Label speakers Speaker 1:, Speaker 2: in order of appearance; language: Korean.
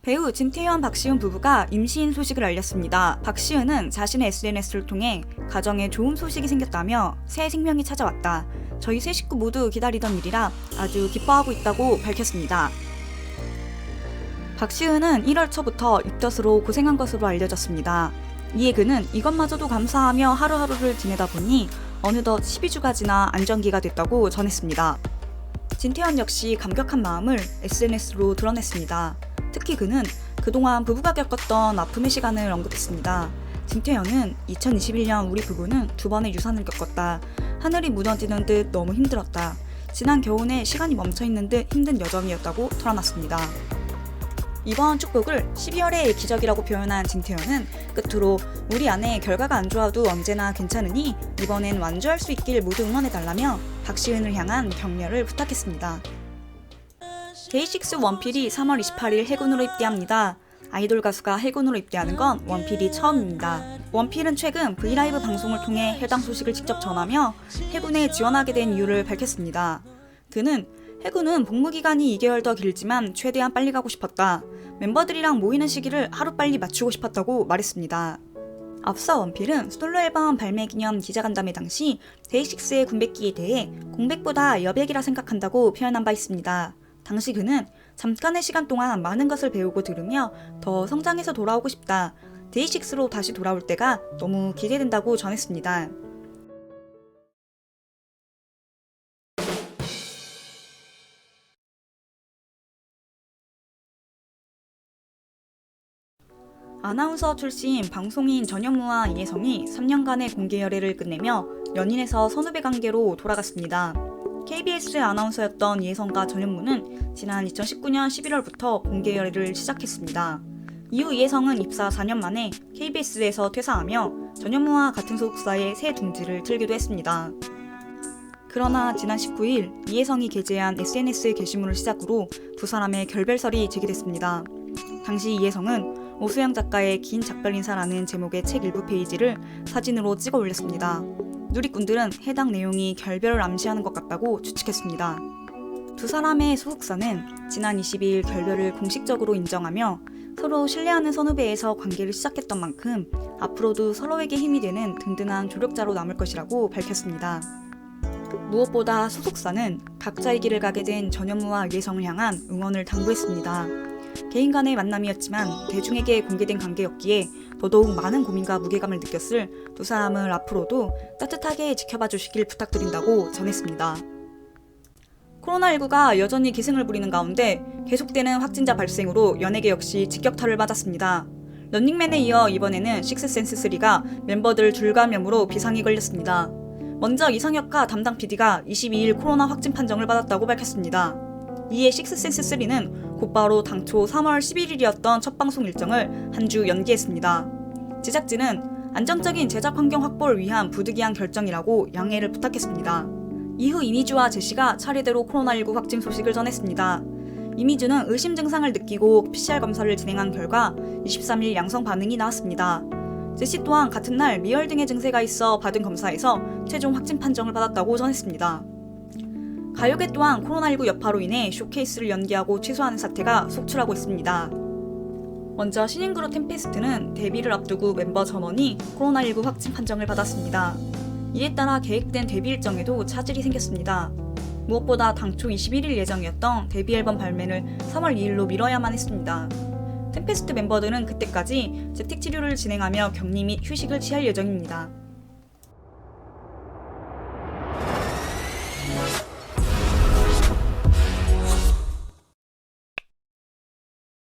Speaker 1: 배우 진태현, 박시은 부부가 임시인 소식을 알렸습니다. 박시은은 자신의 SNS를 통해 가정에 좋은 소식이 생겼다며 새 생명이 찾아왔다. 저희 세 식구 모두 기다리던 일이라 아주 기뻐하고 있다고 밝혔습니다. 박시은은 1월 초부터 입덧으로 고생한 것으로 알려졌습니다. 이에 그는 이것마저도 감사하며 하루하루를 지내다 보니 어느덧 12주가 지나 안정기가 됐다고 전했습니다. 진태현 역시 감격한 마음을 SNS로 드러냈습니다. 특히 그는 그동안 부부가 겪었던 아픔의 시간을 언급했습니다. 진태현은 2021년 우리 부부는 2번의 유산을 겪었다. 하늘이 무너지는 듯 너무 힘들었다. 지난 겨울에 시간이 멈춰있는 듯 힘든 여정이었다고 털어놨습니다. 이번 축복을 12월의 기적이라고 표현한 진태현은 끝으로 우리 아내 결과가 안 좋아도 언제나 괜찮으니 이번엔 완주할 수 있길 모두 응원해달라며 박시은을 향한 격려를 부탁했습니다. 데이식스 원필이 3월 28일 해군으로 입대합니다. 아이돌 가수가 해군으로 입대하는 건 원필이 처음입니다. 원필은 최근 브이라이브 방송을 통해 해당 소식을 직접 전하며 해군에 지원하게 된 이유를 밝혔습니다. 그는 해군은 복무기간이 2개월 더 길지만 최대한 빨리 가고 싶었다. 멤버들이랑 모이는 시기를 하루빨리 맞추고 싶었다고 말했습니다. 앞서 원필은 솔로 앨범 발매 기념 기자간담회 당시 데이식스의 군백기에 대해 공백보다 여백이라 생각한다고 표현한 바 있습니다. 당시 그는 잠깐의 시간 동안 많은 것을 배우고 들으며 더 성장해서 돌아오고 싶다. 데이식스로 다시 돌아올 때가 너무 기대된다고 전했습니다. 아나운서 출신 방송인 전현무와 이혜성이 3년간의 공개 열애를 끝내며 연인에서 선후배 관계로 돌아갔습니다. KBS 아나운서였던 이혜성과 전현무는 지난 2019년 11월부터 공개 열애를 시작했습니다. 이후 이혜성은 입사 4년 만에 KBS에서 퇴사하며 전현무와 같은 소속사의 새 둥지를 틀기도 했습니다. 그러나 지난 19일 이혜성이 게재한 SNS 게시물을 시작으로 두 사람의 결별설이 제기됐습니다. 당시 이혜성은 오수영 작가의 긴 작별 인사라는 제목의 책 일부 페이지를 사진으로 찍어 올렸습니다. 누리꾼들은 해당 내용이 결별을 암시하는 것 같다고 추측했습니다. 두 사람의 소속사는 지난 22일 결별을 공식적으로 인정하며 서로 신뢰하는 선후배에서 관계를 시작했던 만큼 앞으로도 서로에게 힘이 되는 든든한 조력자로 남을 것이라고 밝혔습니다. 무엇보다 소속사는 각자의 길을 가게 된 전현무와 이혜성을 향한 응원을 당부했습니다. 개인 간의 만남이었지만 대중에게 공개된 관계였기에 더더욱 많은 고민과 무게감을 느꼈을 두 사람을 앞으로도 따뜻하게 지켜봐 주시길 부탁드린다고 전했습니다. 코로나19가 여전히 기승을 부리는 가운데 계속되는 확진자 발생으로 연예계 역시 직격탄을 맞았습니다. 런닝맨에 이어 이번에는 식스센스3가 멤버들 줄감염으로 비상이 걸렸습니다. 먼저 이상혁과 담당 PD가 22일 코로나 확진 판정을 받았다고 밝혔습니다. 이에 식스센스3는 곧바로 당초 3월 11일이었던 첫 방송 일정을 한 주 연기했습니다. 제작진은 안정적인 제작 환경 확보를 위한 부득이한 결정이라고 양해를 부탁했습니다. 이후 이미주와 제시가 차례대로 코로나19 확진 소식을 전했습니다. 이미주는 의심 증상을 느끼고 PCR 검사를 진행한 결과 23일 양성 반응이 나왔습니다. 제시 또한 같은 날 미열 등의 증세가 있어 받은 검사에서 최종 확진 판정을 받았다고 전했습니다. 가요계 또한 코로나19 여파로 인해 쇼케이스를 연기하고 취소하는 사태가 속출하고 있습니다. 먼저 신인 그룹 템페스트는 데뷔를 앞두고 멤버 전원이 코로나19 확진 판정을 받았습니다. 이에 따라 계획된 데뷔 일정에도 차질이 생겼습니다. 무엇보다 당초 21일 예정이었던 데뷔 앨범 발매를 3월 2일로 미뤄야만 했습니다. 템페스트 멤버들은 그때까지 재택 치료를 진행하며 격리 및 휴식을 취할 예정입니다.